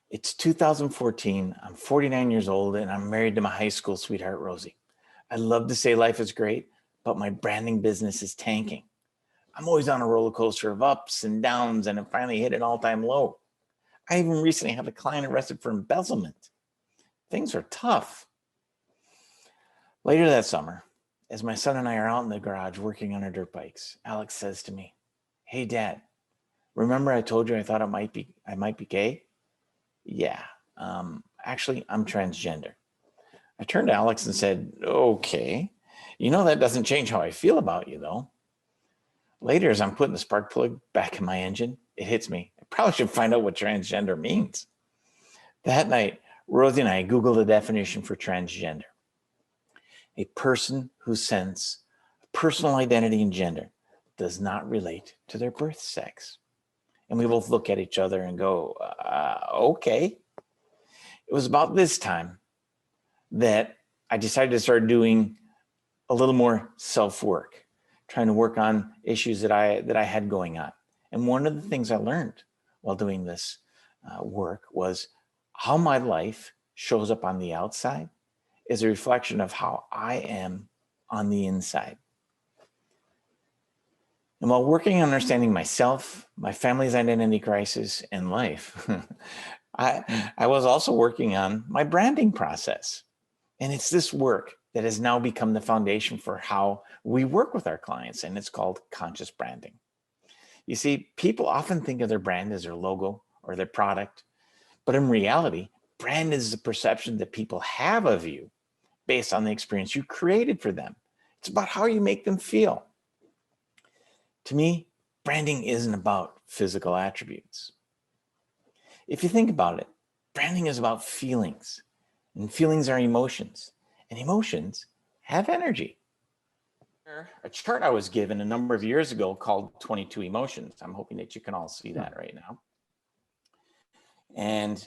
It's 2014. I'm 49 years old and I'm married to my high school sweetheart, Rosie. I love to say life is great, but my branding business is tanking. I'm always on a roller coaster of ups and downs and I finally hit an all-time low. I even recently had a client arrested for embezzlement. Things are tough. Later that summer, as my son and I are out in the garage working on our dirt bikes, Alex says to me, "Hey Dad, remember I told you I thought I might be gay?" Yeah, actually, I'm transgender. I turned to Alex and said, "Okay, that doesn't change how I feel about you, though." Later, as I'm putting the spark plug back in my engine, it hits me. I probably should find out what transgender means. That night, Rosie and I Googled the definition for transgender: a person whose sense of personal identity and gender does not relate to their birth sex. And we both look at each other and go, okay. It was about this time that I decided to start doing a little more self-work, trying to work on issues that I had going on. And one of the things I learned while doing this work was how my life shows up on the outside is a reflection of how I am on the inside. And while working on understanding myself, my family's identity crisis, and life, I was also working on my branding process. And it's this work that has now become the foundation for how we work with our clients, and it's called conscious branding. You see, people often think of their brand as their logo or their product, but in reality, brand is the perception that people have of you based on the experience you created for them. It's about how you make them feel. To me, branding isn't about physical attributes. If you think about it, branding is about feelings, and feelings are emotions, and emotions have energy. A chart I was given a number of years ago called 22 emotions. I'm hoping that you can all see that right now. And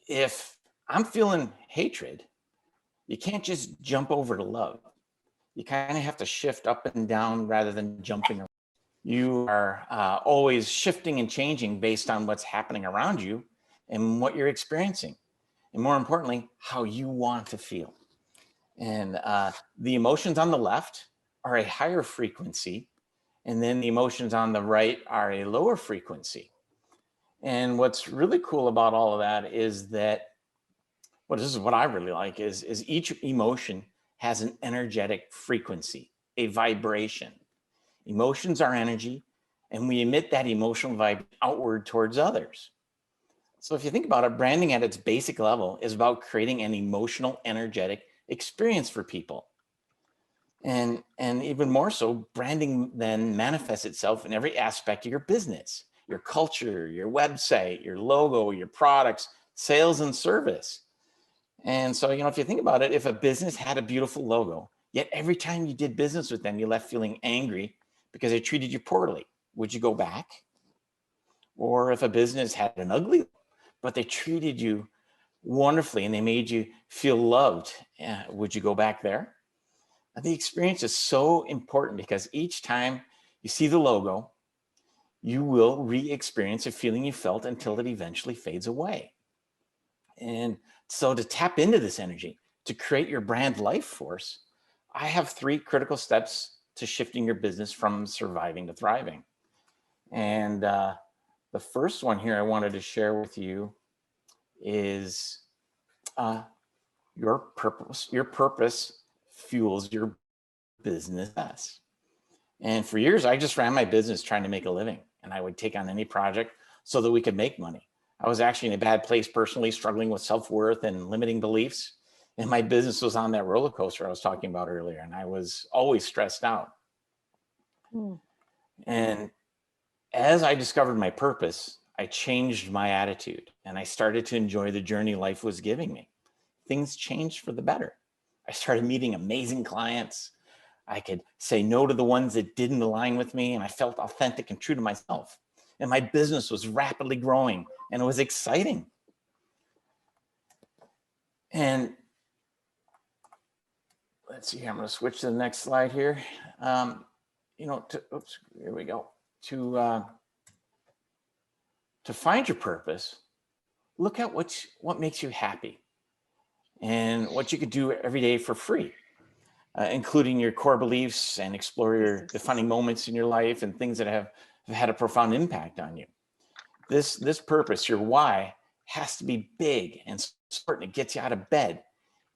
if I'm feeling hatred, you can't just jump over to love. You kind of have to shift up and down rather than jumping around. You are always shifting and changing based on what's happening around you and what you're experiencing. And more importantly, how you want to feel. And the emotions on the left are a higher frequency, and then the emotions on the right are a lower frequency. And what's really cool about all of that is that, well, this is what I really like, is each emotion has an energetic frequency, a vibration. Emotions are energy, and we emit that emotional vibe outward towards others. So if you think about it, branding at its basic level is about creating an emotional, energetic experience for people. And even more so, branding then manifests itself in every aspect of your business, your culture, your website, your logo, your products, sales and service. And so, if you think about it, if a business had a beautiful logo, yet every time you did business with them, you left feeling angry because they treated you poorly, would you go back? Or if a business had an ugly, but they treated you wonderfully and they made you feel loved, would you go back there? The experience is so important because each time you see the logo, you will re-experience a feeling you felt until it eventually fades away. And so to tap into this energy, to create your brand life force, I have 3 critical steps to shifting your business from surviving to thriving. And the first one here I wanted to share with you is your purpose. Your purpose fuels your business. And for years, I just ran my business trying to make a living, and I would take on any project so that we could make money. I was actually in a bad place personally, struggling with self-worth and limiting beliefs. And my business was on that roller coaster I was talking about earlier, and I was always stressed out. And as I discovered my purpose, I changed my attitude and I started to enjoy the journey life was giving me. Things changed for the better. I started meeting amazing clients. I could say no to the ones that didn't align with me, and I felt authentic and true to myself. And my business was rapidly growing, and it was exciting. And let's see here, I'm going to switch to the next slide here. Oops, here we go. To find your purpose, look at what makes you happy and what you could do every day for free, including your core beliefs, and explore your defining moments in your life and things that have had a profound impact on you. This purpose, your why, has to be big and important. It gets you out of bed,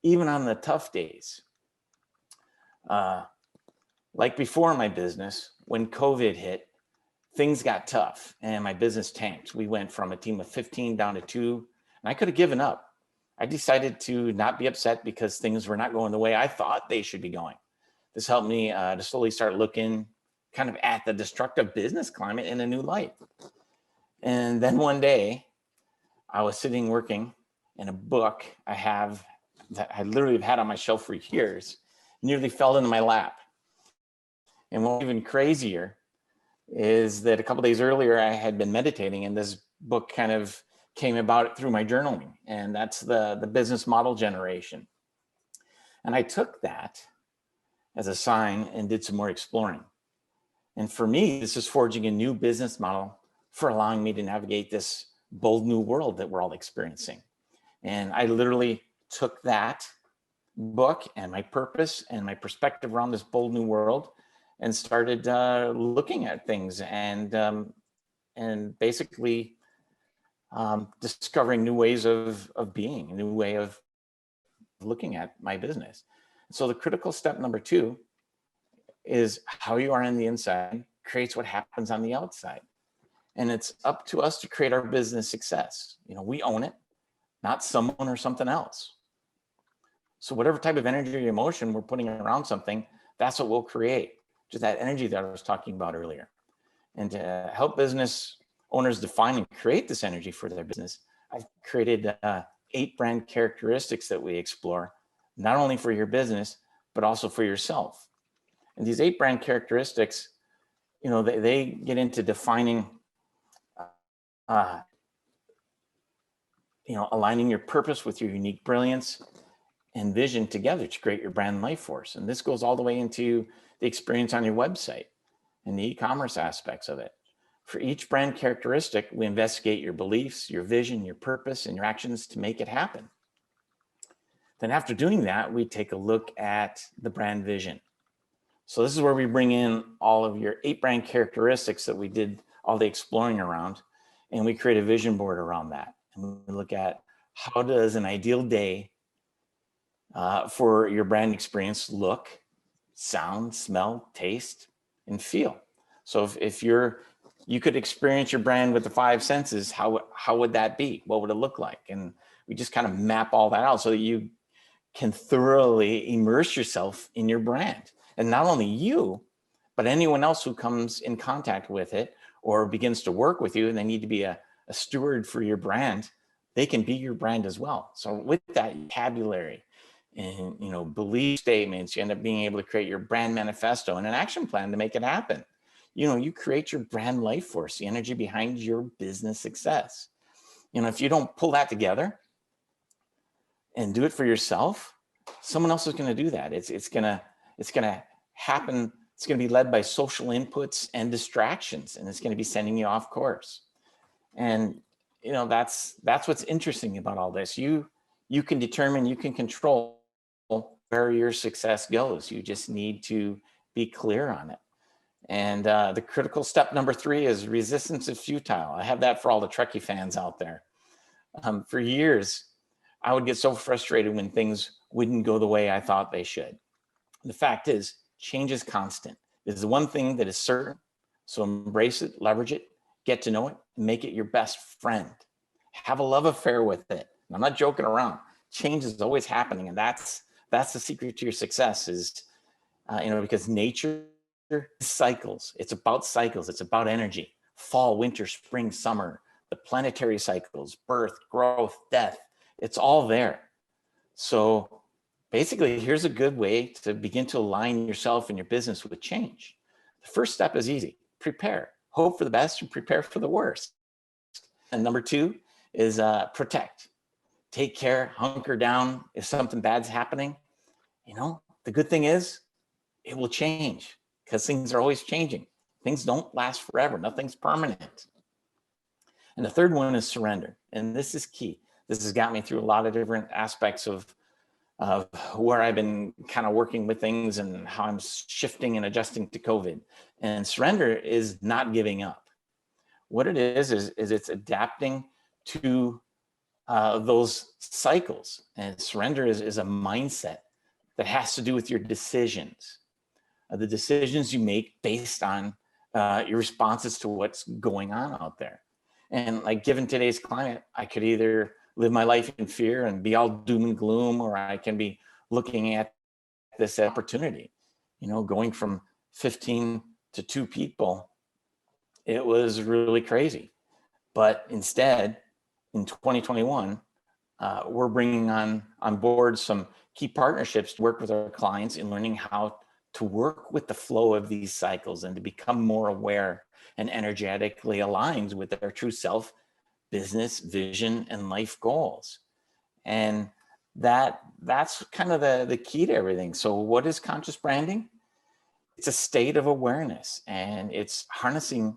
even on the tough days. Uh, like before my business, when COVID hit, things got tough and my business tanked. We went from a team of 15 down to 2, and I could have given up. I decided to not be upset because things were not going the way I thought they should be going. This helped me to slowly start looking kind of at the destructive business climate in a new light. And then one day I was sitting working, and a book I have that I literally have had on my shelf for years nearly fell into my lap. And what's even crazier is that a couple days earlier I had been meditating, and this book kind of came about through my journaling, and that's the business model generation. And I took that as a sign and did some more exploring. And for me, this is forging a new business model for allowing me to navigate this bold new world that we're all experiencing. And I literally took that book and my purpose and my perspective around this bold new world and started looking at things and basically discovering new ways of being, a new way of looking at my business. So the critical step number 2 is how you are on the inside creates what happens on the outside. And it's up to us to create our business success. We own it, not someone or something else. So whatever type of energy or emotion we're putting around something, that's what we'll create. Just that energy that I was talking about earlier. And to help business owners define and create this energy for their business, I've created 8 brand characteristics that we explore, not only for your business, but also for yourself. And these 8 brand characteristics, they get into defining, aligning your purpose with your unique brilliance and vision together to create your brand life force. And this goes all the way into the experience on your website and the e-commerce aspects of it. For each brand characteristic, we investigate your beliefs, your vision, your purpose, and your actions to make it happen. Then after doing that, we take a look at the brand vision. So this is where we bring in all of your 8 brand characteristics that we did all the exploring around, and we create a vision board around that. And we look at how does an ideal day for your brand experience look, sound, smell, taste, and feel. So if you could experience your brand with the 5 senses, how would that be? What would it look like? And we just kind of map all that out so that you can thoroughly immerse yourself in your brand. And not only you, but anyone else who comes in contact with it or begins to work with you and they need to be a steward for your brand, they can be your brand as well. So with that vocabulary and belief statements, you end up being able to create your brand manifesto and an action plan to make it happen. You create your brand life force, the energy behind your business success. If you don't pull that together and do it for yourself, someone else is going to do that. It's going to happen. It's going to be led by social inputs and distractions, and it's going to be sending you off course. And that's what's interesting about all this. You can determine, you can control where your success goes. You just need to be clear on it. And the critical step number 3 is resistance is futile. I have that for all the Trekkie fans out there. For years, I would get so frustrated when things wouldn't go the way I thought they should. The fact is, change is constant. There's the one thing that is certain. So embrace it, leverage it, get to know it, and make it your best friend. Have a love affair with it. I'm not joking around. Change is always happening, and that's the secret to your success. Is because nature cycles. It's about cycles. It's about energy. Fall, winter, spring, summer. The planetary cycles, birth, growth, death. It's all there. So basically, here's a good way to begin to align yourself and your business with change. The first step is easy. Prepare. Hope for the best and prepare for the worst. And number 2 is protect. Take care, hunker down. If something bad's happening, the good thing is it will change because things are always changing. Things don't last forever. Nothing's permanent. And the third one is surrender. And this is key. This has got me through a lot of different aspects of where I've been kind of working with things and how I'm shifting and adjusting to COVID. And surrender is not giving up. What it is it's adapting to those cycles. And surrender is a mindset that has to do with your decisions, the decisions you make based on your responses to what's going on out there. And like given today's climate, I could either live my life in fear and be all doom and gloom, or I can be looking at this opportunity. You know, going from 15 to 2 people, it was really crazy. But instead, in 2021, we're bringing on board some key partnerships to work with our clients in learning how to work with the flow of these cycles and to become more aware and energetically aligned with their true self, business, vision, and life goals. And that's kind of the key to everything. So what is conscious branding? It's a state of awareness, and it's harnessing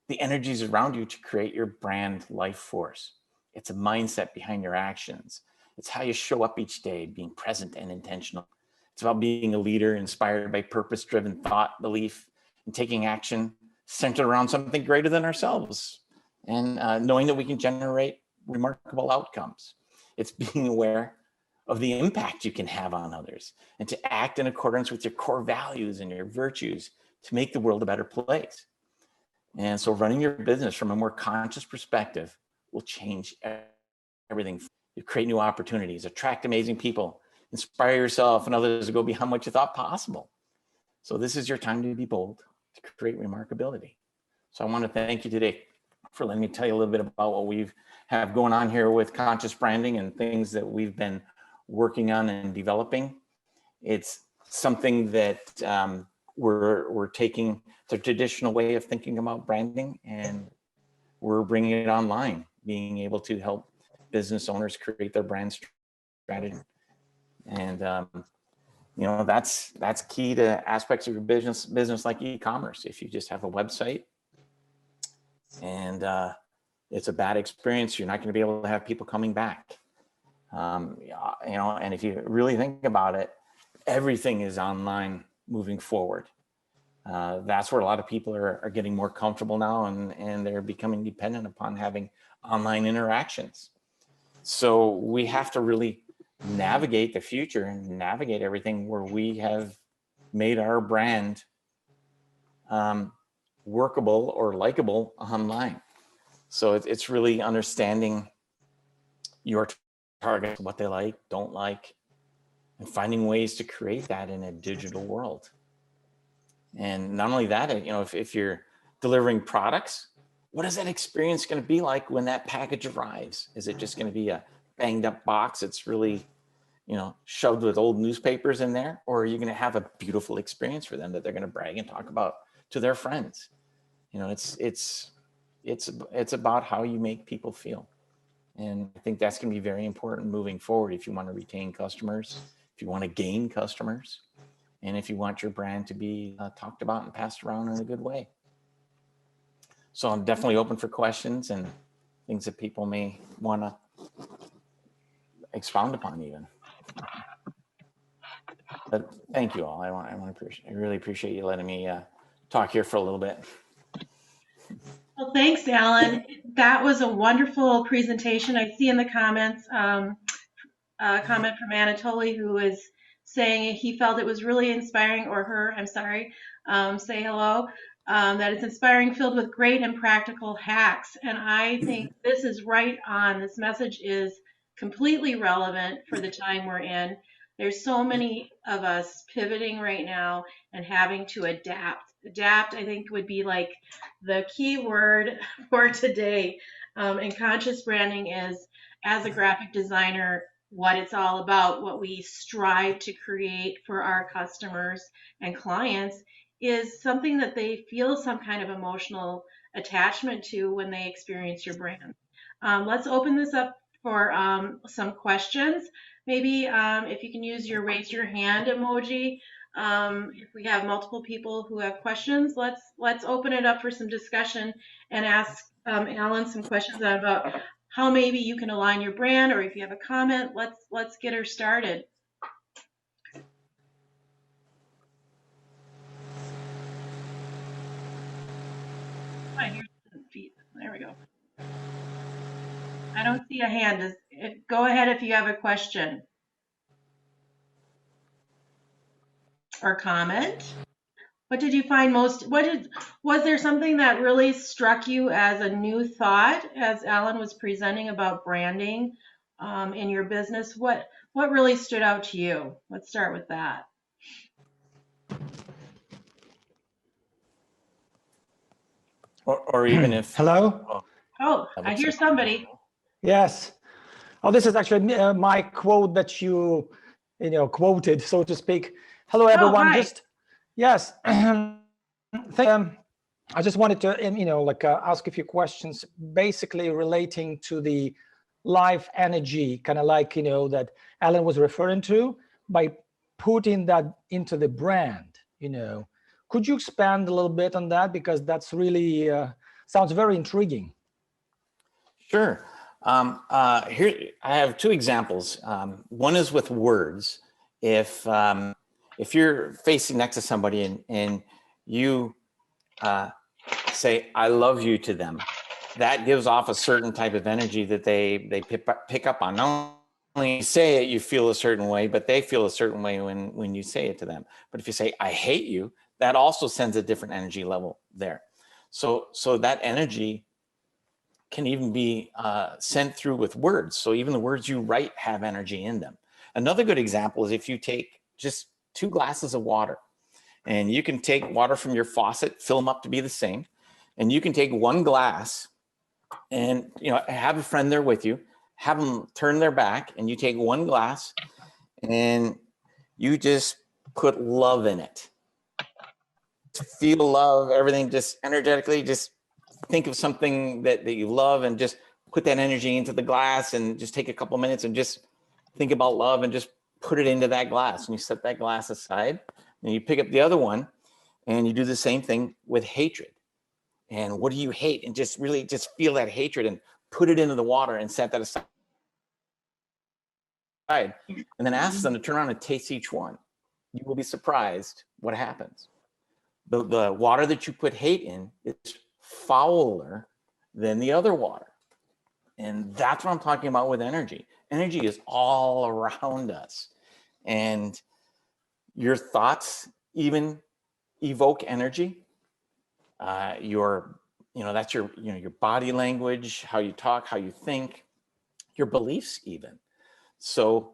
the energies around you to create your brand life force. It's a mindset behind your actions. It's how you show up each day, being present and intentional. It's about being a leader inspired by purpose-driven thought, belief, and taking action centered around something greater than ourselves, and knowing that we can generate remarkable outcomes. It's being aware of the impact you can have on others and to act in accordance with your core values and your virtues to make the world a better place. And so running your business from a more conscious perspective will change everything. You create new opportunities, attract amazing people, inspire yourself and others to go beyond what you thought possible. So this is your time to be bold, to create remarkability. So I want to thank you today for letting me tell you a little bit about what we have going on here with conscious branding and things that we've been working on and developing. It's something that we're taking the traditional way of thinking about branding, and we're bringing it online, being able to help business owners create their brand strategy. And you know, that's key to aspects of your business like e-commerce. If you just have a website and it's a bad experience, you're not going to be able to have people coming back. You know, and if you really think about it, everything is online moving forward. That's where a lot of people are getting more comfortable now, and they're becoming dependent upon having online interactions. So we have to really navigate the future and navigate everything where we have made our brand workable or likable online. So it's really understanding your target, what they like, don't like, and finding ways to create that in a digital world. And not only that, you know, if you're delivering products, what is that experience going to be like when that package arrives? Is it just going to be a banged up box that's really, you know, shoved with old newspapers in there? Or are you going to have a beautiful experience for them that they're going to brag and talk about to their friends? You know, it's about how you make people feel. And I think that's going to be very important moving forward if you want to retain customers, if you want to gain customers, and if you want your brand to be talked about and passed around in a good way. So I'm definitely open for questions and things that people may want to expound upon even. But thank you all. I really appreciate you letting me talk here for a little bit. Well, thanks, Alan. That was a wonderful presentation. I see in the comments a comment from Anatoly, who is saying he felt it was really inspiring, or her, I'm sorry, say hello, that it's inspiring, filled with great and practical hacks. And I think this is right on. This message is completely relevant for the time we're in. There's so many of us pivoting right now and having to adapt. Adapt, I think, would be like the key word for today. And conscious branding is, as a graphic designer, what it's all about, what we strive to create for our customers and clients is something that they feel some kind of emotional attachment to when they experience your brand. Let's open this up for some questions. Maybe if you can use your raise your hand emoji, If we have multiple people who have questions, let's open it up for some discussion and ask Alan some questions about how maybe you can align your brand, or if you have a comment, let's get her started. There we go. I don't see a hand. Go ahead if you have a question or comment. What did you find most, was there something that really struck you as a new thought as Alan was presenting about branding in your business? What really stood out to you? Let's start with that. Or even if. Hello? Oh, I hear somebody. Yes. Oh, this is actually my quote that you quoted, so to speak. Hello, everyone. Hi. Yes. I just wanted to, ask a few questions, basically relating to the life energy, kind of like, that Alan was referring to, by putting that into the brand, Could you expand a little bit on that? Because that's really sounds very intriguing. Sure. Here, I have two examples. One is with words. If you're facing next to somebody and you say, I love you to them, that gives off a certain type of energy that they pick up on. Not only you say it, you feel a certain way, but they feel a certain way when you say it to them. But if you say, I hate you, that also sends a different energy level there. So that energy can even be sent through with words. So even the words you write have energy in them. Another good example is if you take just 2 glasses of water, and you can take water from your faucet, fill them up to be the same, and you can take 1 glass and have a friend there with you, have them turn their back, and you take 1 glass and you just put love in it. Feel love, everything, just energetically, just think of something that you love and just put that energy into the glass, and just take a couple minutes and just think about love and just put it into that glass. And you set that glass aside, and you pick up the other one and you do the same thing with hatred. And what do you hate? And just really just feel that hatred and put it into the water and set that aside. And then ask them to turn around and taste each one. You will be surprised what happens. The water that you put hate in is fouler than the other water. And that's what I'm talking about with energy. Energy is all around us. And your thoughts even evoke energy. That's your body language, how you talk, how you think, your beliefs even. So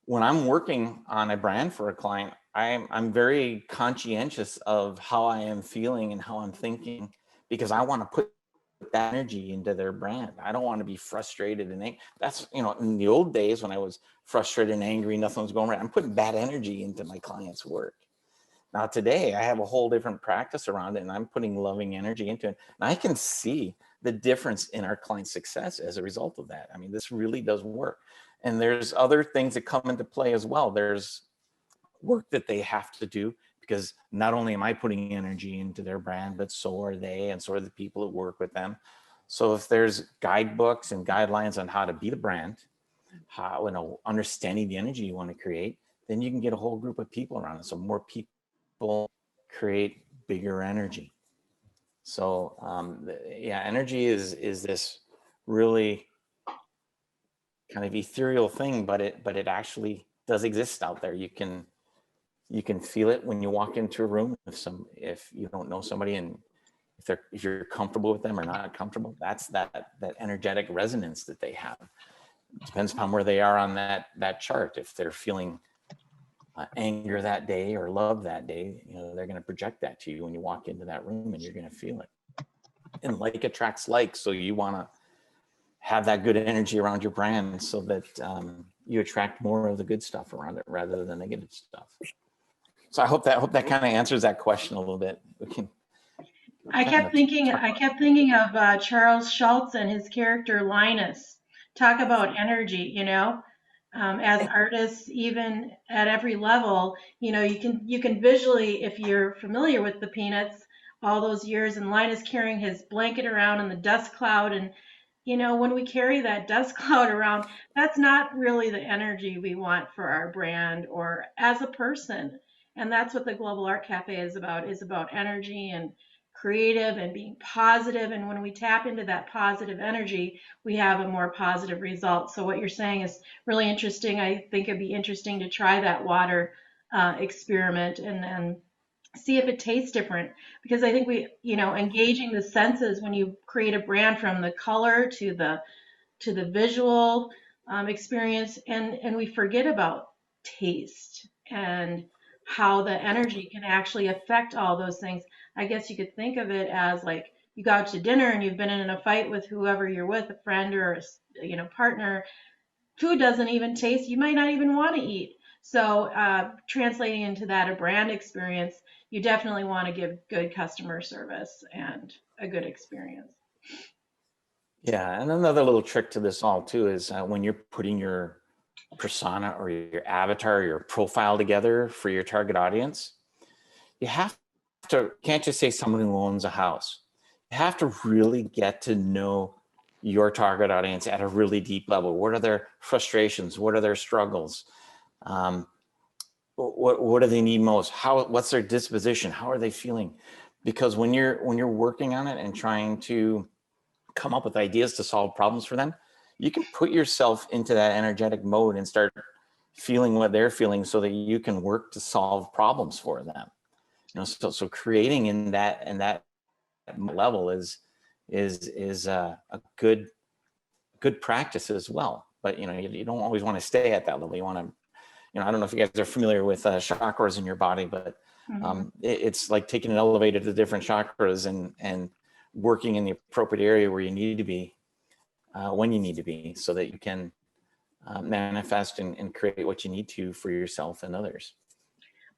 when I'm working on a brand for a client, I'm very conscientious of how I am feeling and how I'm thinking, because I want to put that energy into their brand. I don't want to be frustrated and angry. That's, in the old days when I was frustrated and angry, nothing was going right, I'm putting bad energy into my client's work. Now today I have a whole different practice around it, and I'm putting loving energy into it. And I can see the difference in our client success as a result of that. I mean, this really does work. And there's other things that come into play as well. There's work that they have to do, because not only am I putting energy into their brand, but so are they, and so are the people that work with them. So if there's guidebooks and guidelines on how to be the brand, how, understanding the energy you want to create, then you can get a whole group of people around it. So more people create bigger energy. So energy is this really kind of ethereal thing, but it actually does exist out there. You can feel it when you walk into a room. If you don't know somebody, and if you're comfortable with them or not comfortable, that's that energetic resonance that they have. It depends upon where they are on that chart. If they're feeling anger that day or love that day, they're going to project that to you when you walk into that room, and you're going to feel it. And like attracts like, so you want to have that good energy around your brand, so that you attract more of the good stuff around it rather than the negative stuff. So I hope that kind of answers that question a little bit. I kept thinking of Charles Schultz and his character Linus. Talk about energy, as artists, even at every level, you can visually, if you're familiar with the Peanuts, all those years, and Linus carrying his blanket around in the dust cloud, and when we carry that dust cloud around, that's not really the energy we want for our brand or as a person. And that's what the Global Art Cafe is about energy and creative and being positive. And when we tap into that positive energy, we have a more positive result. So what you're saying is really interesting. I think it'd be interesting to try that water experiment and see if it tastes different, because I think engaging the senses when you create a brand, from the color to the visual experience, and we forget about taste and how the energy can actually affect all those things. I guess you could think of it as like you go out to dinner and you've been in a fight with whoever you're with, a friend or a partner. Food doesn't even taste, you might not even want to eat. So translating into that a brand experience, you definitely want to give good customer service and a good experience. Yeah, and another little trick to this all too is when you're putting your persona or your avatar, or your profile together for your target audience, you can't just say someone who owns a house. You have to really get to know your target audience at a really deep level. What are their frustrations? What are their struggles? What do they need most? What's their disposition? How are they feeling? Because when you're working on it and trying to come up with ideas to solve problems for them, you can put yourself into that energetic mode and start feeling what they're feeling so that you can work to solve problems for them. So creating in that level is a good practice as well. But you don't always want to stay at that level. You want to, I don't know if you guys are familiar with chakras in your body, but it's like taking an elevator to different chakras and working in the appropriate area where you need to be, when you need to be, so that you can manifest and create what you need to for yourself and others.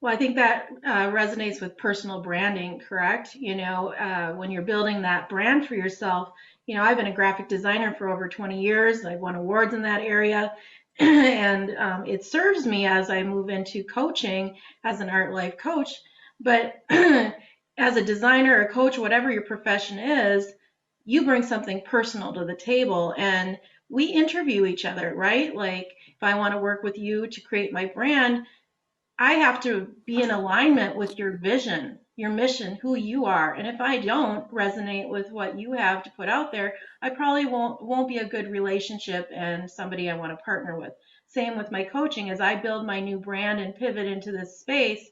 Well, I think that resonates with personal branding, correct? When you're building that brand for yourself, I've been a graphic designer for over 20 years. I've won awards in that area. And it serves me as I move into coaching as an art life coach. But as a designer, a coach, whatever your profession is, you bring something personal to the table, and we interview each other, right? Like if I want to work with you to create my brand, I have to be in alignment with your vision, your mission, who you are. And if I don't resonate with what you have to put out there, I probably won't be a good relationship and somebody I want to partner with. Same with my coaching. As I build my new brand and pivot into this space,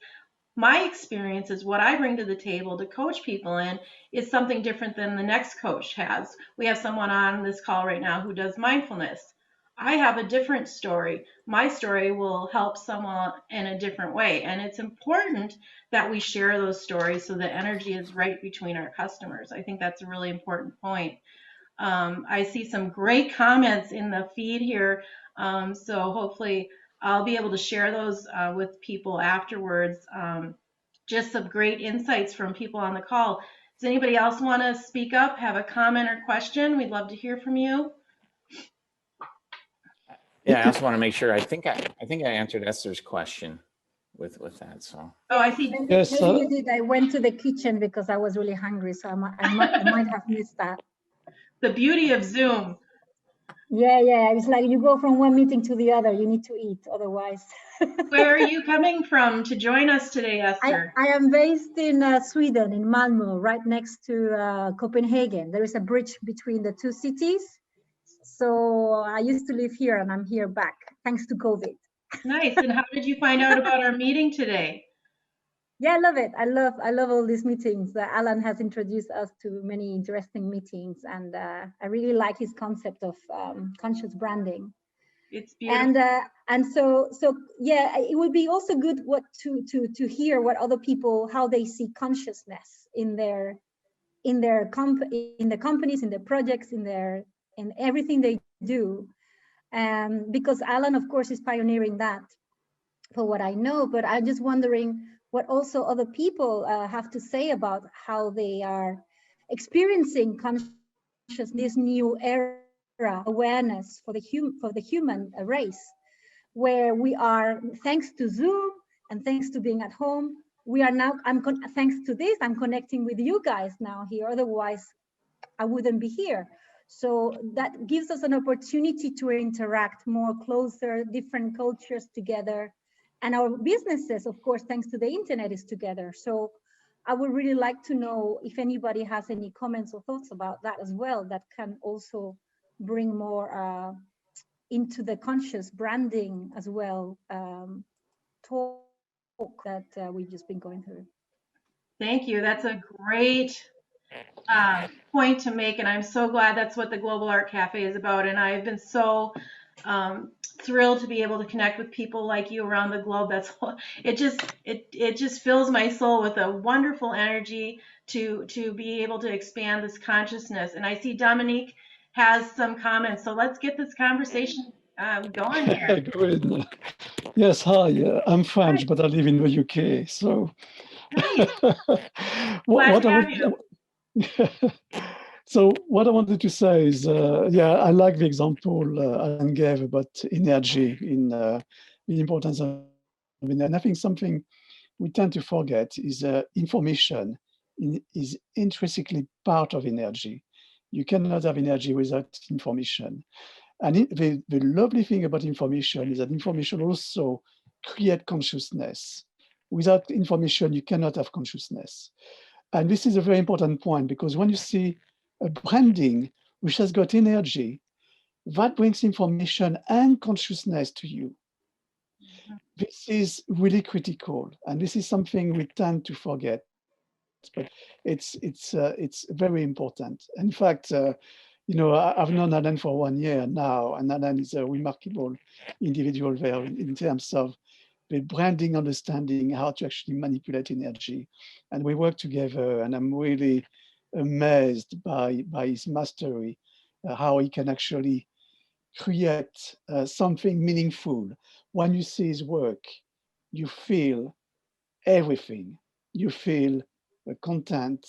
my experience is what I bring to the table to coach people in is something different than the next coach has. We have someone on this call right now who does mindfulness. I have a different story. My story will help someone in a different way. And it's important that we share those stories so the energy is right between our customers. I think that's a really important point. I see some great comments in the feed here. So hopefully I'll be able to share those with people afterwards. Just some great insights from people on the call. Does anybody else want to speak up, have a comment or question? We'd love to hear from you. Yeah, I also want to make sure. I think I answered Esther's question with that. So. Oh, I see. Maybe you did. I went to the kitchen because I was really hungry, so I might have missed that. The beauty of Zoom. Yeah. It's like you go from one meeting to the other. You need to eat, otherwise. Where are you coming from to join us today, Esther? I am based in Sweden, in Malmö, right next to Copenhagen. There is a bridge between the two cities. So I used to live here, and I'm here back, thanks to COVID. Nice. And how did you find out about our meeting today? Yeah, I love it. I love all these meetings. Alan has introduced us to many interesting meetings, and I really like his concept of conscious branding. It's beautiful. And so yeah, it would be also good to hear what other people, how they see consciousness in the companies, in their projects, in everything they do. Because Alan, of course, is pioneering that for what I know, but I'm just wondering what also other people have to say about how they are experiencing consciousness, this new era awareness for the human race. where we are, thanks to Zoom and thanks to being at home, we are now, thanks to this, I'm connecting with you guys now here. Otherwise, I wouldn't be here. So that gives us an opportunity to interact more closer, different cultures together. And our businesses, of course, thanks to the internet, is together. So I would really like to know if anybody has any comments or thoughts about that as well, that can also bring more into the conscious branding as well, talk that we've just been going through. Thank you. That's a great point to make, and I'm so glad that's what the Global Art Cafe is about. And I've been so thrilled to be able to connect with people like you around the globe. It just fills my soul with a wonderful energy to be able to expand this consciousness. And I see Dominique has some comments, so let's get this conversation going here. Good. Yes, hi. I'm French, but I live in the UK. So, Nice. what Glad to I have would, you. so what I wanted to say is, yeah, I like the example Alan gave about energy in the importance of energy. And I think something we tend to forget is information is intrinsically part of energy. You cannot have energy without information. And the lovely thing about information is that information also creates consciousness. Without information, you cannot have consciousness. And this is a very important point, because when you see a branding which has got energy, that brings information and consciousness to you. This is really critical, and this is something we tend to forget, but it's very important. In fact, you know, I've known Alan for 1 year now, and Alan is a remarkable individual there in terms of the branding, understanding how to actually manipulate energy. And we work together, and I'm really amazed by his mastery, how he can actually create something meaningful. When you see his work, you feel everything. You feel the content,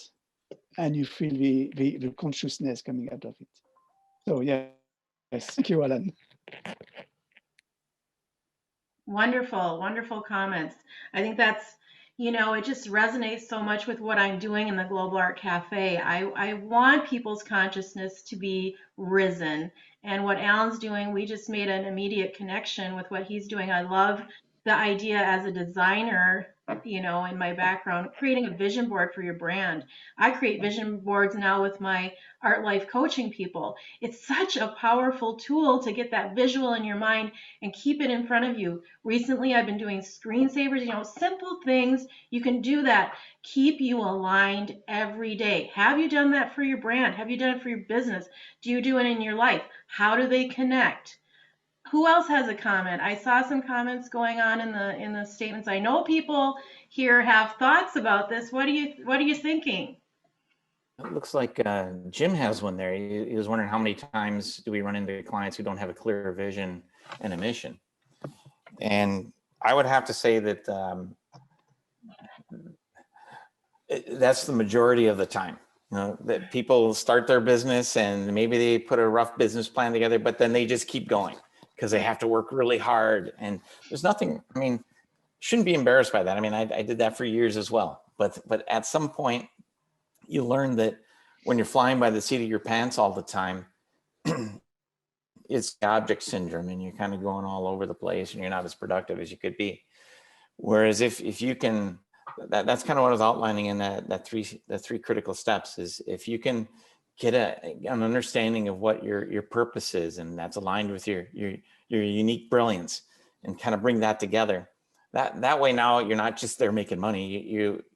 and you feel the consciousness coming out of it. So yes, thank you, Alan. Wonderful, wonderful comments. I think that's, it just resonates so much with what I'm doing in the Global Art Cafe. I want people's consciousness to be risen. And what Alan's doing, we just made an immediate connection with what he's doing. I love the idea as a designer, in my background, creating a vision board for your brand. I create vision boards now with my art life coaching people. It's such a powerful tool to get that visual in your mind and keep it in front of you. Recently, I've been doing screensavers, simple things. You can do that. Keep you aligned every day. Have you done that for your brand? Have you done it for your business? Do you do it in your life? How do they connect? Who else has a comment? I saw some comments going on in the statements. I know people here have thoughts about this. What are you thinking? It looks like Jim has one there. He was wondering how many times do we run into clients who don't have a clear vision and a mission. And I would have to say that that's the majority of the time. That people start their business and maybe they put a rough business plan together, but then they just keep going because they have to work really hard. And there's nothing, shouldn't be embarrassed by that. I did that for years as well. But at some point, you learn that when you're flying by the seat of your pants all the time, it's object syndrome, and you're kind of going all over the place and you're not as productive as you could be. Whereas if you can, that's kind of what I was outlining in the three critical steps, is if you can get an understanding of what your purpose is, and that's aligned with your unique brilliance, and kind of bring that together. That way now you're not just there making money.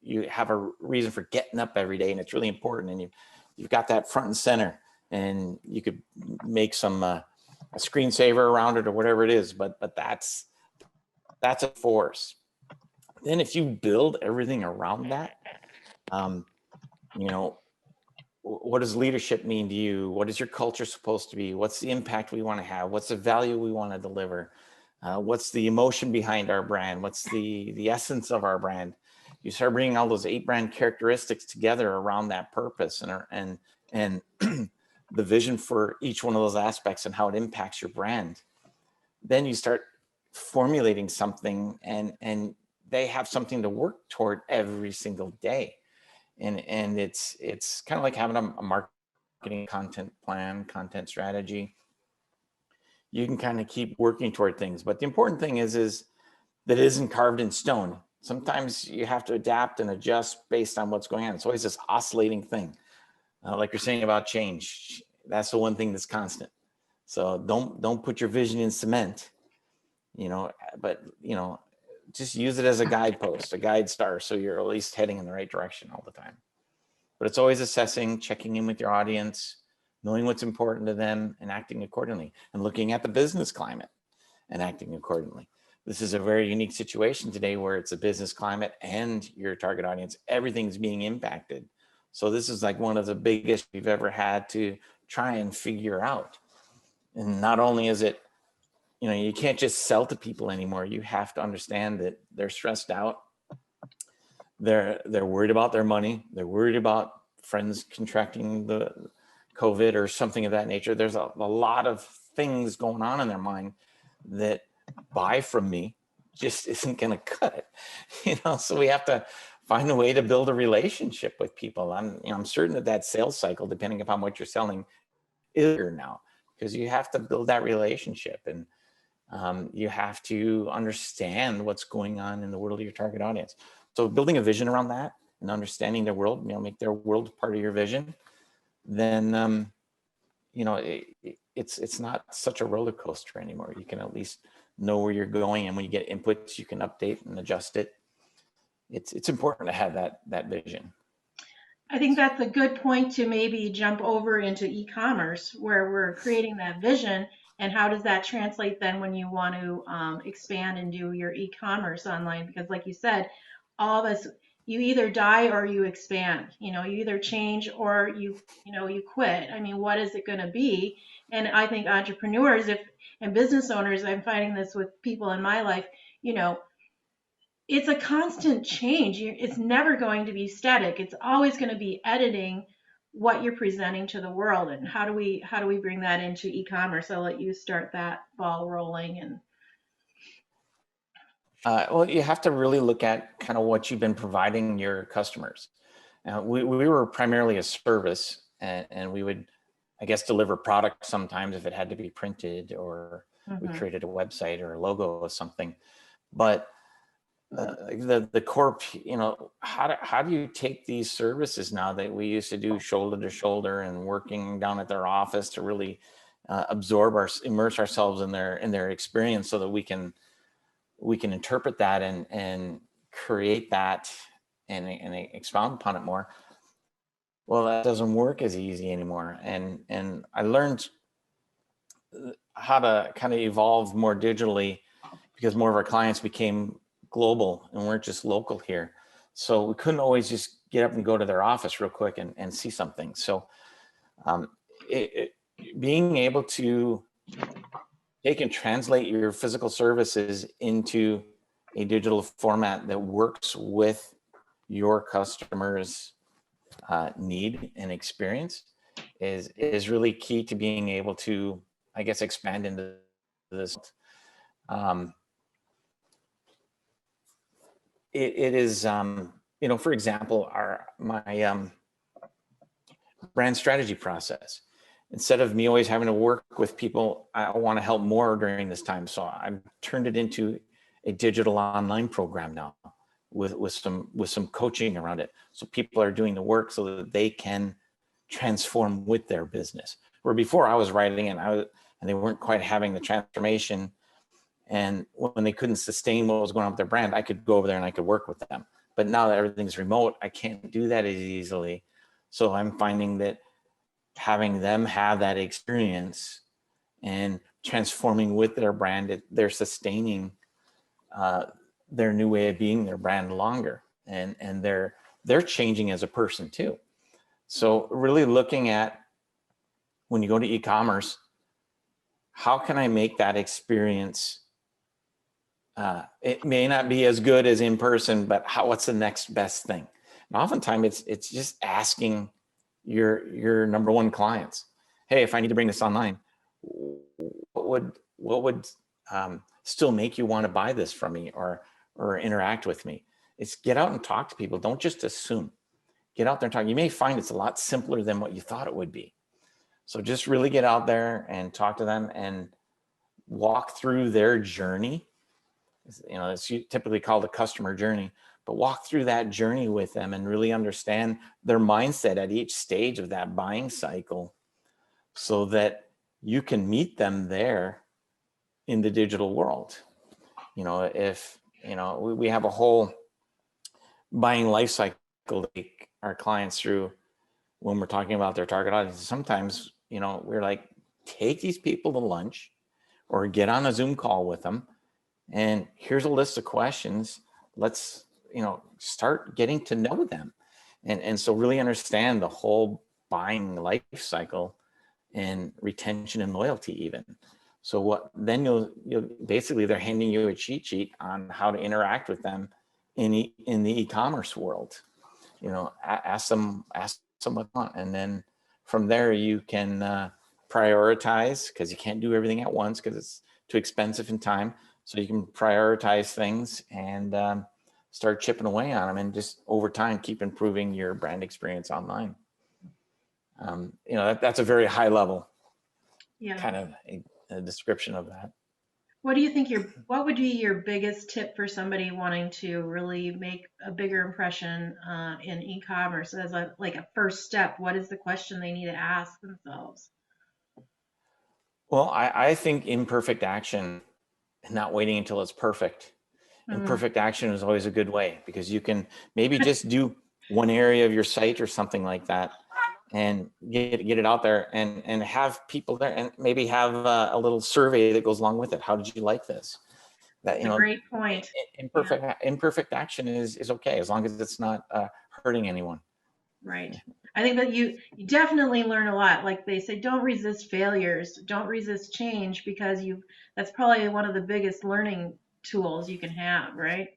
You have a reason for getting up every day, and it's really important. And you've got that front and center, and you could make some a screensaver around it or whatever it is. But that's a force. Then if you build everything around that, what does leadership mean to you? What is your culture supposed to be? What's the impact we want to have? What's the value we want to deliver? What's the emotion behind our brand? What's the essence of our brand? You start bringing all those 8 brand characteristics together around that purpose and the vision for each one of those aspects and how it impacts your brand. Then you start formulating something, and they have something to work toward every single day. And it's kind of like having a marketing content plan, content strategy. You can kind of keep working toward things, but the important thing is that it isn't carved in stone. Sometimes you have to adapt and adjust based on what's going on. It's always this oscillating thing. Like you're saying about change, that's the one thing that's constant. So don't put your vision in cement, but just use it as a guidepost, a guide star, so you're at least heading in the right direction all the time. But it's always assessing, checking in with your audience, knowing what's important to them and acting accordingly, and looking at the business climate and acting accordingly. This is a very unique situation today where it's a business climate and your target audience, everything's being impacted. So this is like one of the biggest we've ever had to try and figure out. And not only is it, you can't just sell to people anymore. You have to understand that they're stressed out. They're worried about their money. They're worried about friends contracting the COVID or something of that nature. There's a lot of things going on in their mind that buy from me just isn't going to cut it. So we have to find a way to build a relationship with people. I'm certain that sales cycle, depending upon what you're selling, is here now, because you have to build that relationship, and you have to understand what's going on in the world of your target audience. So building a vision around that and understanding their world, make their world part of your vision, then it's not such a roller coaster anymore. You can at least know where you're going, and when you get inputs, you can update and adjust it. It's important to have that vision. I think that's a good point to maybe jump over into e-commerce, where we're creating that vision, and how does that translate then when you want to expand and do your e-commerce online? Because like you said, all of us, you either die or you expand. You either change or you quit. I mean, what is it going to be? And I think entrepreneurs and business owners, I'm finding this with people in my life, it's a constant change. It's never going to be static. It's always going to be editing what you're presenting to the world. And how do we bring that into e-commerce? I'll let you start that ball rolling. And well, you have to really look at kind of what you've been providing your customers. We were primarily a service, and we would, I guess, deliver products sometimes if it had to be printed, or we created a website or a logo or something. But the core, how do you take these services now that we used to do shoulder to shoulder and working down at their office to really immerse ourselves in their experience, so that we can interpret that and create that and expound upon it more? Well, that doesn't work as easy anymore. And I learned how to kind of evolve more digitally, because more of our clients became global and weren't just local here. So we couldn't always just get up and go to their office real quick and see something. So being able to take and translate your physical services into a digital format that works with your customers' need and experience is really key to being able to, I guess, expand into this. It is, for example, my brand strategy process. Instead of me always having to work with people, I want to help more during this time. So I've turned it into a digital online program now with some coaching around it. So people are doing the work so that they can transform with their business. Where before I was writing and they weren't quite having the transformation. And when they couldn't sustain what was going on with their brand, I could go over there and I could work with them. But now that everything's remote, I can't do that as easily. So I'm finding that having them have that experience and transforming with their brand, they're sustaining their new way of being, their brand longer, and they're changing as a person too. So really looking at, when you go to e-commerce, how can I make that experience? It may not be as good as in person, but what's the next best thing? And oftentimes it's just asking your number one clients, hey, if I need to bring this online, what would still make you want to buy this from me or interact with me. It's get out and talk to people. Don't just assume. Get out there and talk. You may find it's a lot simpler than what you thought it would be. So just really get out there and talk to them and walk through their journey. You know, it's typically called a customer journey, but walk through that journey with them and really understand their mindset at each stage of that buying cycle so that you can meet them there in the digital world. You know, if, you know, we have a whole buying life cycle to take our clients through when we're talking about their target audience. Sometimes, you know, we're like, take these people to lunch or get on a Zoom call with them. And here's a list of questions. Let's, you know, start getting to know them. And so really understand the whole buying life cycle and retention and loyalty even. So what then you'll basically they're handing you a cheat sheet on how to interact with them in the e-commerce world. You know, ask them what they want, and then from there you can prioritize, because you can't do everything at once because it's too expensive in time. So you can prioritize things and start chipping away on them, and just over time keep improving your brand experience online. You know, that's a very high level kind of a description of that. What do you think what would be your biggest tip for somebody wanting to really make a bigger impression in e-commerce as like a first step? What is the question they need to ask themselves? Well, I think imperfect action and not waiting until it's perfect. Imperfect action is always a good way, because you can maybe just do one area of your site or something like that and get it out there and have people there, and maybe have a little survey that goes along with it. How did you like this? That, you know, great point. Imperfect action is okay as long as it's not hurting anyone. Right. I think that you definitely learn a lot. Like they say, don't resist failures, don't resist change, because that's probably one of the biggest learning tools you can have, right?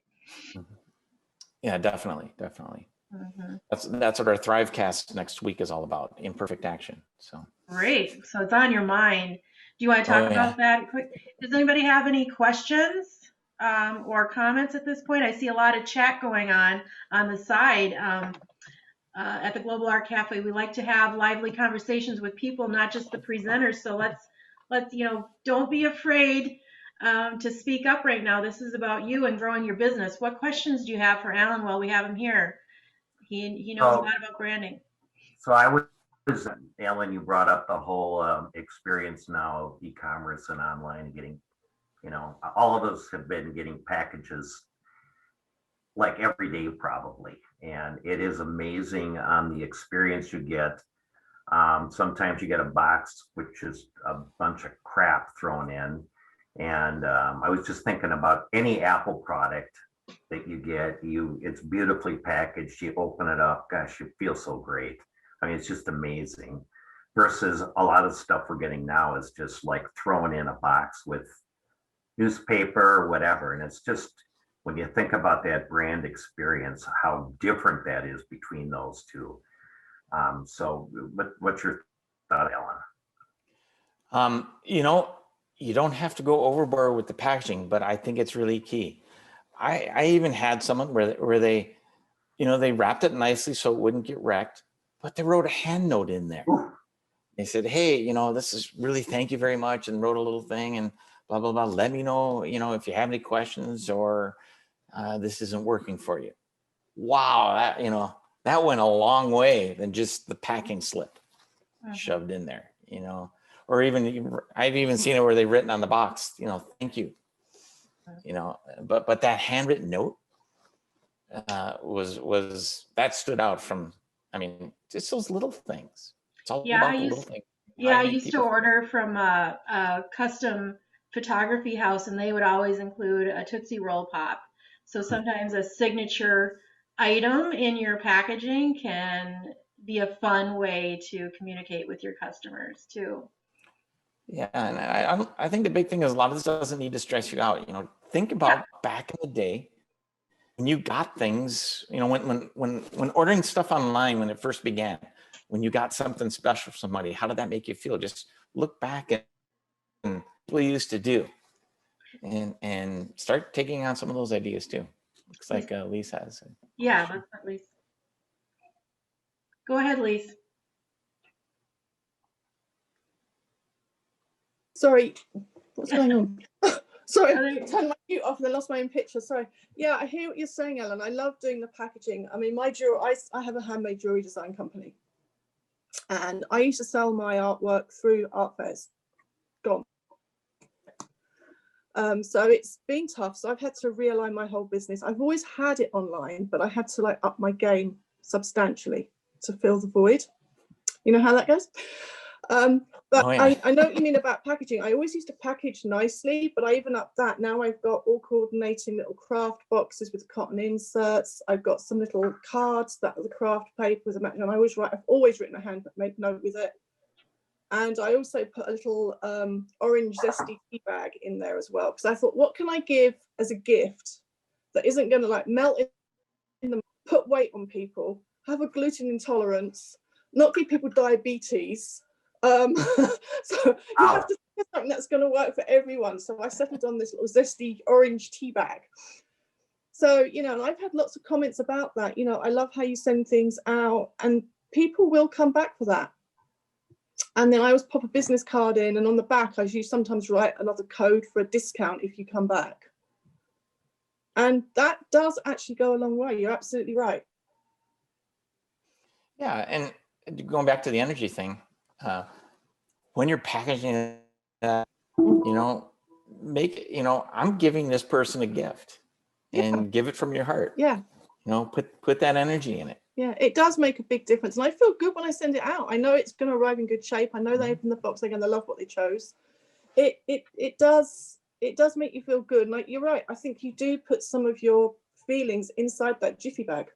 Yeah, definitely. Mm-hmm. That's what our Thrivecast next week is all about, imperfect action. So great. So it's on your mind. Do you want to talk about that quick? Does anybody have any questions or comments at this point? I see a lot of chat going on the side. At the Global Art Cafe, we like to have lively conversations with people, not just the presenters. So let's you know, don't be afraid to speak up right now. This is about you and growing your business. What questions do you have for Alan while we have him here? He knows a lot about branding. So Alan, you brought up the whole experience now of e-commerce and online, getting, you know, all of us have been getting packages like every day probably. And it is amazing on the experience you get. Sometimes you get a box, which is a bunch of crap thrown in. And I was just thinking about any Apple product that you get, it's beautifully packaged. You open it up, gosh, you feel so great. I mean, it's just amazing. Versus a lot of stuff we're getting now is just like thrown in a box with newspaper or whatever. And it's just, when you think about that brand experience, how different that is between those two. So what's your thought, Alan? You know, you don't have to go overboard with the packaging, but I think it's really key. I even had someone where they, you know, they wrapped it nicely so it wouldn't get wrecked, but they wrote a hand note in there. Ooh. They said, hey, you know, this is really, thank you very much, and wrote a little thing and blah, blah, blah. Let me know, you know, if you have any questions or this isn't working for you. Wow, that, you know, that went a long way than just the packing slip shoved in there, you know. Or even, I've even seen it where they've written on the box, you know, thank you, you know, but that handwritten note was that stood out from, I mean, just those little things. It's all about the little things. Yeah, I used to order from a custom photography house, and they would always include a Tootsie Roll Pop. So sometimes a signature item in your packaging can be a fun way to communicate with your customers too. Yeah, and I think the big thing is a lot of this doesn't need to stress you out. You know, think about back in the day when you got things. You know, when ordering stuff online when it first began, when you got something special from somebody, how did that make you feel? Just look back at what people used to do. and start taking on some of those ideas too. Looks like Lise has. Yeah, that's not Lise. Go ahead, Lise. Sorry, what's going on? Sorry, Are they- turned my mute off and I lost my own picture. Sorry. Yeah, I hear what you're saying, Ellen. I love doing the packaging. I mean, my jewelry, I have a handmade jewelry design company, and I used to sell my artwork through art fairs. Gone. So it's been tough. So I've had to realign my whole business. I've always had it online, but I had to like up my game substantially to fill the void. You know how that goes? But Oh, yeah. I know what you mean about packaging. I always used to package nicely, but I even upped that. Now I've got all coordinating little craft boxes with cotton inserts. I've got some little cards that are the craft paper with a match. And I've always written a handmade note with it. And I also put a little orange zesty tea bag in there as well, because I thought, what can I give as a gift that isn't going to like melt in the, put weight on people, have a gluten intolerance, not give people diabetes. So you have to think something that's going to work for everyone. So I settled on this little zesty orange tea bag. So, you know, and I've had lots of comments about that. You know, I love how you send things out, and people will come back for that. And then I always pop a business card in, and on the back, I usually sometimes write another code for a discount if you come back. And that does actually go a long way. You're absolutely right. Yeah, and going back to the energy thing, when you're packaging that, you know, I'm giving this person a gift, and give it from your heart. Yeah. You know, put that energy in it. Yeah, it does make a big difference. And I feel good when I send it out. I know it's going to arrive in good shape. I know they open the box, they're going to love what they chose. It does make you feel good. Like, you're right. I think you do put some of your feelings inside that jiffy bag.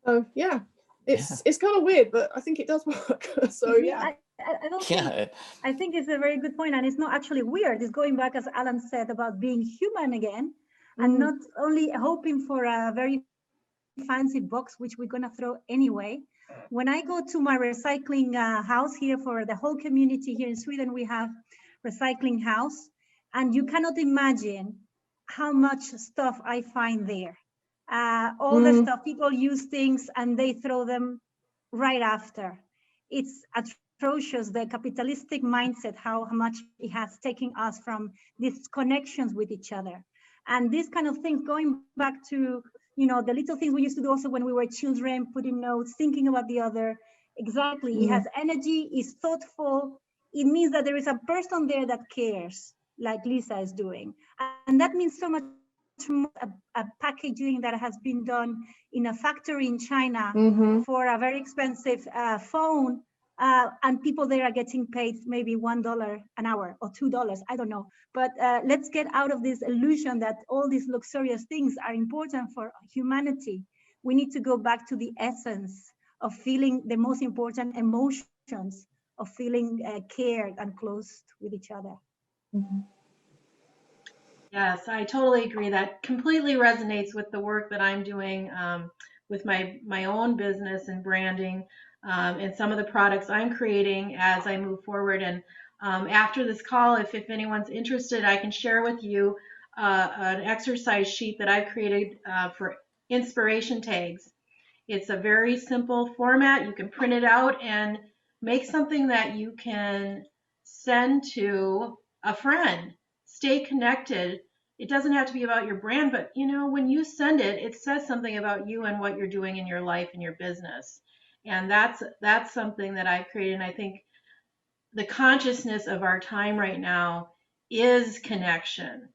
So yeah, it's kind of weird, but I think it does work. So yeah. I don't think, I think it's a very good point, and it's not actually weird. It's going back, as Alan said, about being human again, and not only hoping for a very fancy box, which we're gonna throw anyway. When I go to my recycling house here for the whole community here in Sweden, we have recycling house, and you cannot imagine how much stuff I find there. All the stuff, people use things and they throw them right after. It's atrocious, the capitalistic mindset, how much it has taken us from these connections with each other. And these kind of things, going back to, you know, the little things we used to do also when we were children, putting notes, thinking about the other. Exactly, it has energy, is thoughtful. It means that there is a person there that cares, like Lisa is doing. And that means so much more. A packaging that has been done in a factory in China for a very expensive phone, and people there are getting paid maybe $1 an hour or $2, I don't know. But let's get out of this illusion that all these luxurious things are important for humanity. We need to go back to the essence of feeling the most important emotions, of feeling cared and close with each other. Yes, I totally agree. That completely resonates with the work that I'm doing with my own business and branding, and some of the products I'm creating as I move forward. And after this call, if anyone's interested, I can share with you an exercise sheet that I've created for inspiration tags. It's a very simple format. You can print it out and make something that you can send to a friend. Stay connected. It doesn't have to be about your brand, but you know, when you send it, it says something about you and what you're doing in your life and your business. And that's something that I've created. And I think the consciousness of our time right now is connection.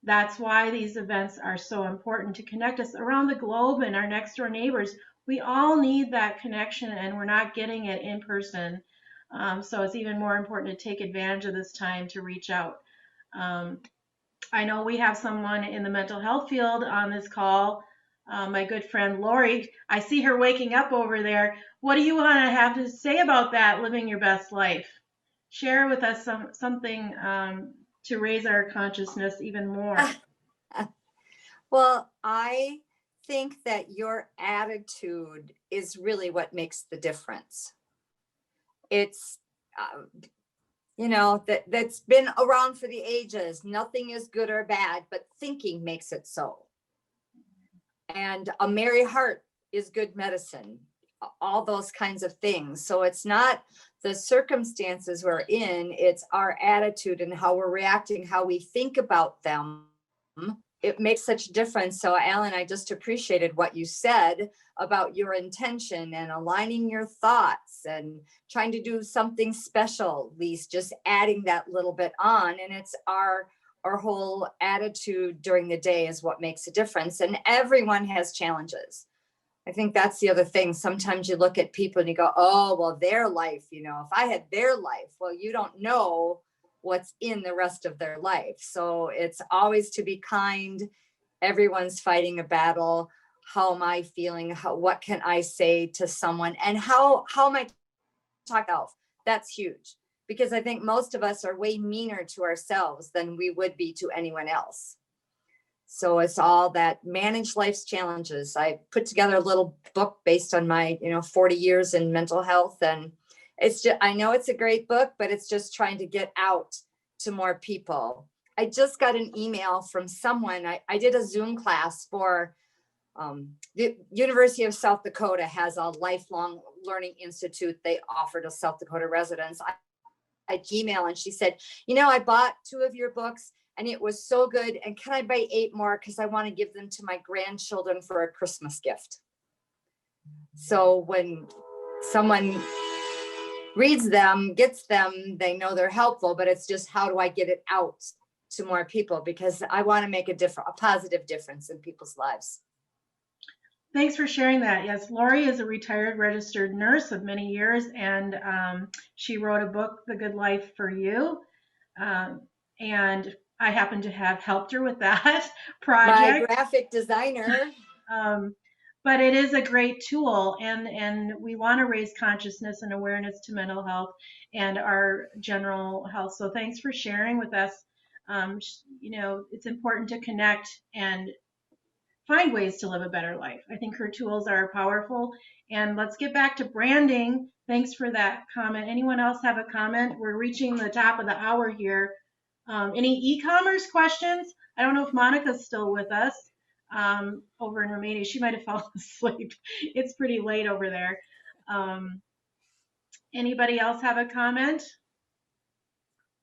That's why these events are so important, to connect us around the globe and our next door neighbors. We all need that connection, and we're not getting it in person. So it's even more important to take advantage of this time to reach out. I know we have someone in the mental health field on this call, my good friend Lori. I see her waking up over there. What do you want to have to say about that, living your best life? Share with us something to raise our consciousness even more. Well, I think that your attitude is really what makes the difference. It's, that's been around for the ages. Nothing is good or bad, but thinking makes it so. And a merry heart is good medicine, all those kinds of things. So it's not the circumstances we're in, it's our attitude and how we're reacting, how we think about them. It makes such a difference. So Alan, I just appreciated what you said about your intention and aligning your thoughts and trying to do something special, at least just adding that little bit on. And it's our whole attitude during the day is what makes a difference. And everyone has challenges. I think that's the other thing. Sometimes you look at people and you go, oh, well, their life, if I had their life, well, you don't know what's in the rest of their life. So it's always to be kind. Everyone's fighting a battle. How am I feeling? What can I say to someone? And how am I talking about? That's huge, because I think most of us are way meaner to ourselves than we would be to anyone else. So it's all that manage life's challenges. I put together a little book based on my 40 years in mental health, and it's just, I know it's a great book, but it's just trying to get out to more people. I just got an email from someone. I did a Zoom class for the University of South Dakota has a lifelong learning institute they offer to South Dakota residents. I email and she said, I bought 2 of your books and it was so good. And can I buy 8 more? Because I want to give them to my grandchildren for a Christmas gift. So when someone reads them, gets them, they know they're helpful, but it's just, how do I get it out to more people? Because I want to make a positive difference in people's lives. Thanks for sharing that. Yes, Lori is a retired registered nurse of many years, and she wrote a book, The Good Life for You. And I happen to have helped her with that project. My graphic designer. But it is a great tool, and we want to raise consciousness and awareness to mental health and our general health. So thanks for sharing with us. It's important to connect and find ways to live a better life. I think her tools are powerful. And let's get back to branding. Thanks for that comment. Anyone else have a comment? We're reaching the top of the hour here. Any e-commerce questions? I don't know if Monica's still with us over in Romania. She might have fallen asleep. It's pretty late over there. Anybody else have a comment?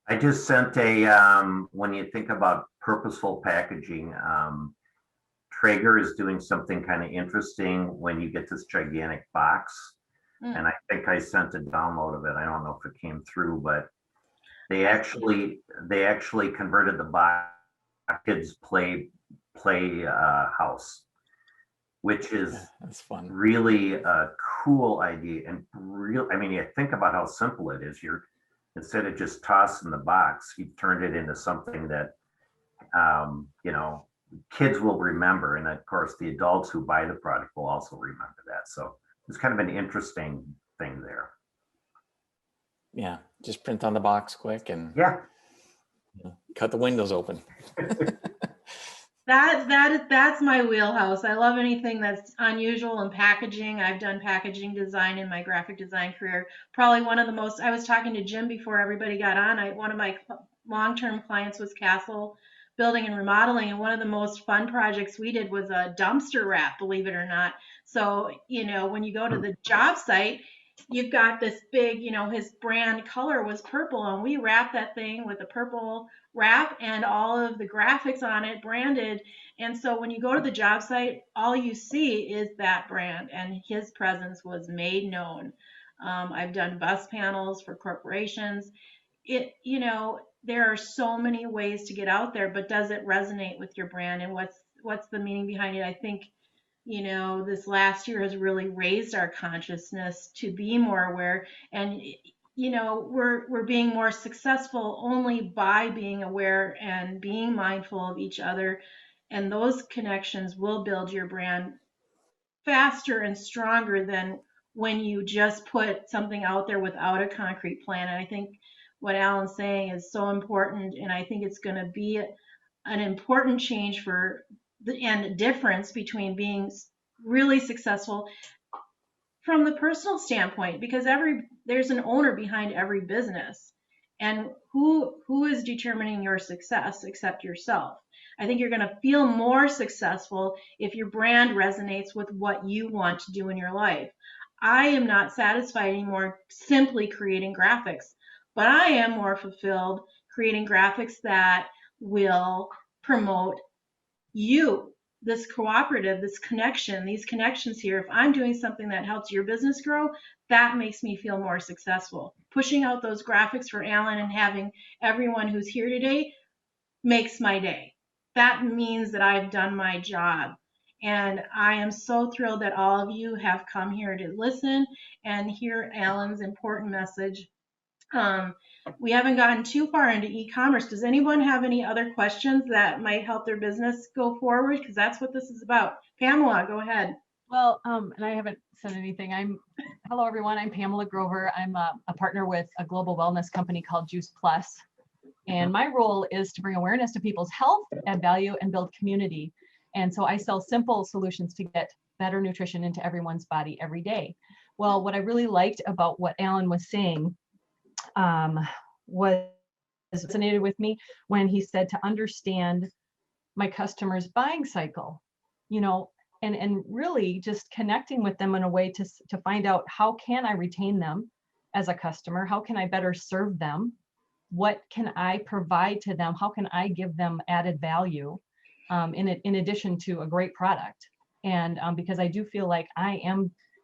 I just sent when you think about purposeful packaging, Traeger is doing something kind of interesting when you get this gigantic box. And I think I sent a download of it. I don't know if it came through, but they actually converted the box kids play house, which is that's fun. Really a cool idea. And you think about how simple it is. Instead of just tossing the box, you've turned it into something that kids will remember, and of course the adults who buy the product will also remember that. So it's kind of an interesting thing there. Yeah, just print on the box quick and cut the windows open. That's my wheelhouse. I love anything that's unusual in packaging. I've done packaging design in my graphic design career. Probably one of the most, I was talking to Jim before everybody got on. One of my long-term clients was Castle Building and Remodeling, and one of the most fun projects we did was a dumpster wrap, believe it or not. So, when you go to the job site, you've got this big, his brand color was purple, and we wrapped that thing with a purple wrap and all of the graphics on it branded. And so when you go to the job site, all you see is that brand, and his presence was made known. I've done bus panels for corporations. There are so many ways to get out there, but does it resonate with your brand, and what's the meaning behind it? I think this last year has really raised our consciousness to be more aware, and we're being more successful only by being aware and being mindful of each other, and those connections will build your brand faster and stronger than when you just put something out there without a concrete plan. And I think what Alan's saying is so important, and I think it's going to be an important change and difference between being really successful from the personal standpoint, because there's an owner behind every business, And who is determining your success except yourself? I think you're going to feel more successful if your brand resonates with what you want to do in your life. I am not satisfied anymore simply creating graphics, but I am more fulfilled creating graphics that will promote you, this cooperative, this connection, these connections here. If I'm doing something that helps your business grow, that makes me feel more successful. Pushing out those graphics for Alan and having everyone who's here today makes my day. That means that I've done my job. And I am so thrilled that all of you have come here to listen and hear Alan's important message. We haven't gotten too far into e-commerce. Does anyone have any other questions that might help their business go forward? Because that's what this is about. Pamela, go ahead. Well, and I haven't said anything. Hello everyone, I'm Pamela Grover. I'm a partner with a global wellness company called Juice Plus. And my role is to bring awareness to people's health, add value, and build community. And so I sell simple solutions to get better nutrition into everyone's body every day. Well, what I really liked about what Alan was saying was resonated with me when he said to understand my customer's buying cycle, you know, and really just connecting with them in a way to find out how can I retain them as a customer? How can I better serve them? What can I provide to them? How can I give them added value in addition to a great product? And because I do feel like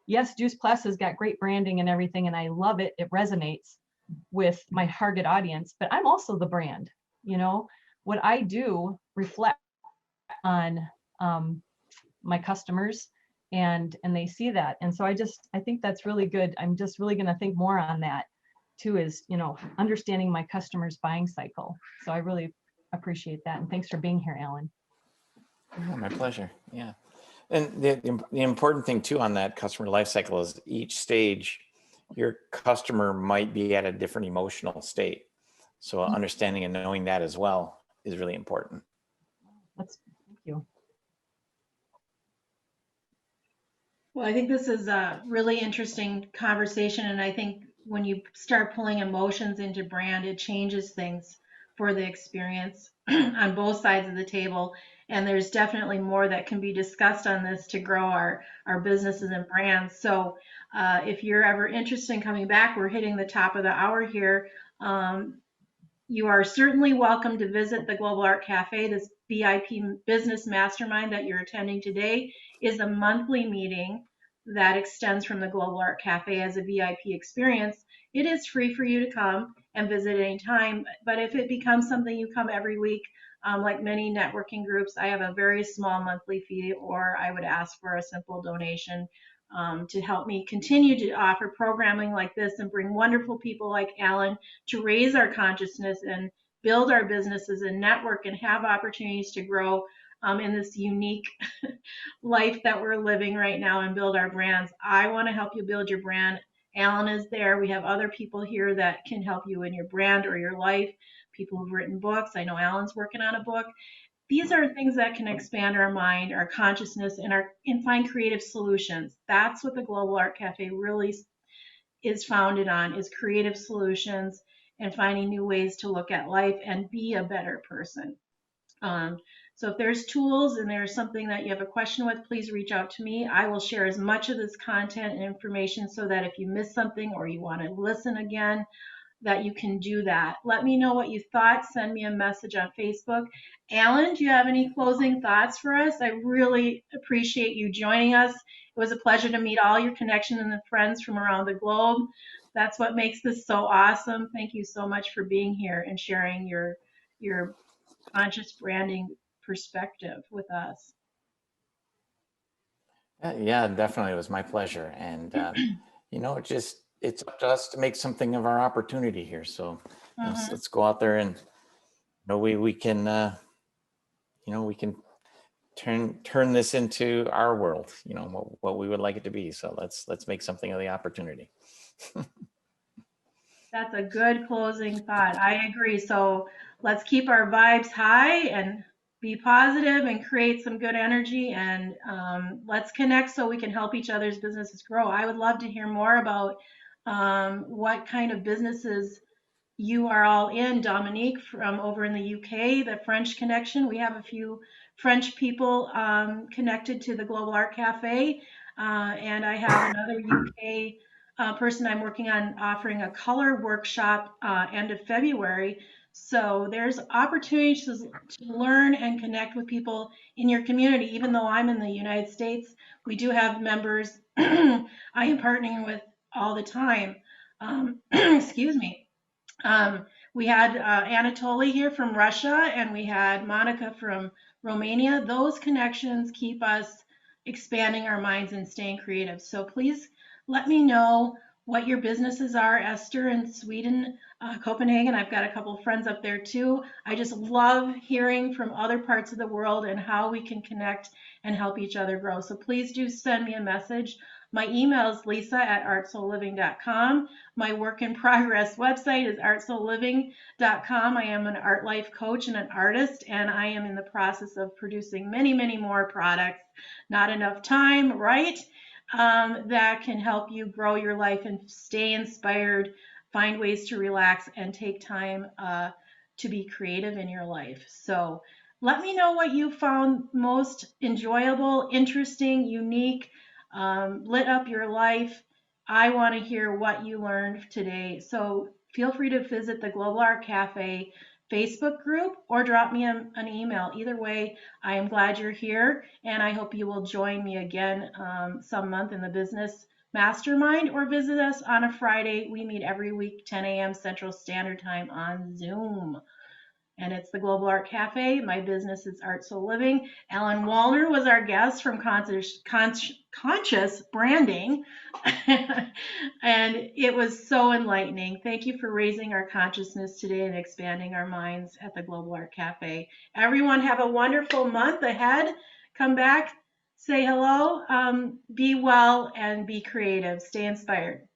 yes, Juice Plus has got great branding and everything, and I love it. It resonates with my target audience, but I'm also the brand. You know, what I do reflect on my customers, and they see that. And so I think that's really good. I'm just really going to think more on that too, is, you know, understanding my customer's buying cycle. So I really appreciate that. And thanks for being here, Alan. Oh, my pleasure. Yeah. And the important thing too on that customer life cycle is each stage, your customer might be at a different emotional state. So understanding and knowing that as well is really important. Thank you. Well, I think this is a really interesting conversation. And I think when you start pulling emotions into brand, it changes things for the experience on both sides of the table. And there's definitely more that can be discussed on this to grow our businesses and brands. So if you're ever interested in coming back, we're hitting the top of the hour here. You are certainly welcome to visit the Global Art Café. This VIP business mastermind that you're attending today is a monthly meeting that extends from the Global Art Café as a VIP experience. It is free for you to come and visit anytime, but if it becomes something you come every week, like many networking groups, I have a very small monthly fee, or I would ask for a simple donation to help me continue to offer programming like this and bring wonderful people like Alan to raise our consciousness and build our businesses and network and have opportunities to grow in this unique life that we're living right now and build our brands. I want to help you build your brand. Alan is there. We have other people here that can help you in your brand or your life, people who've written books. I know Alan's working on a book. These are things that can expand our mind, our consciousness, and find creative solutions. That's what the Global Art Cafe really is founded on, is creative solutions and finding new ways to look at life and be a better person. So if there's tools and there's something that you have a question with, please reach out to me. I will share as much of this content and information so that if you miss something or you want to listen again, that you can do that. Let me know what you thought. Send me a message on Facebook. Alan, do you have any closing thoughts for us? I really appreciate you joining us. It was a pleasure to meet all your connections and the friends from around the globe. That's what makes this so awesome. Thank you so much for being here and sharing your conscious branding perspective with us. Yeah, definitely. It was my pleasure. And, you know, it's up to us to make something of our opportunity here. So let's go out there and, you know, we can, you know, we can turn this into our world, you know, what we would like it to be. So let's make something of the opportunity. That's a good closing thought. I agree. So let's keep our vibes high and be positive and create some good energy, and let's connect so we can help each other's businesses grow. I would love to hear more about what kind of businesses you are all in. Dominique from over in the UK, the French connection. We have a few French people connected to the Global Art Cafe. And I have another UK person I'm working on offering a color workshop end of February. So there's opportunities to learn and connect with people in your community. Even though I'm in the United States, we do have members I am partnering with all the time. Excuse me. We had Anatoly here from Russia, and we had Monica from Romania. Those connections keep us expanding our minds and staying creative. So please let me know what your businesses are. Esther in Sweden, Copenhagen. I've got a couple of friends up there too. I just love hearing from other parts of the world and how we can connect and help each other grow. So please do send me a message. My email is lisa@artsouliving.com. My work in progress website is artsouliving.com. I am an art life coach and an artist, and I am in the process of producing many, many more products. Not enough time, right? That can help you grow your life and stay inspired, find ways to relax, and take time to be creative in your life. So let me know what you found most enjoyable, interesting, unique, lit up your life. I want to hear what you learned today. So feel free to visit the Global Art Cafe Facebook group or drop me an email. Either way, I am glad you're here, and I hope you will join me again some month in the business mastermind, or visit us on a Friday. We meet every week, 10 a.m. Central Standard Time on Zoom. And it's the Global Art Cafe. My business is Art Soul Living. Alan Wallner was our guest from Conscious Branding. And it was so enlightening. Thank you for raising our consciousness today and expanding our minds at the Global Art Cafe. Everyone have a wonderful month ahead. Come back, say hello, be well, and be creative. Stay inspired.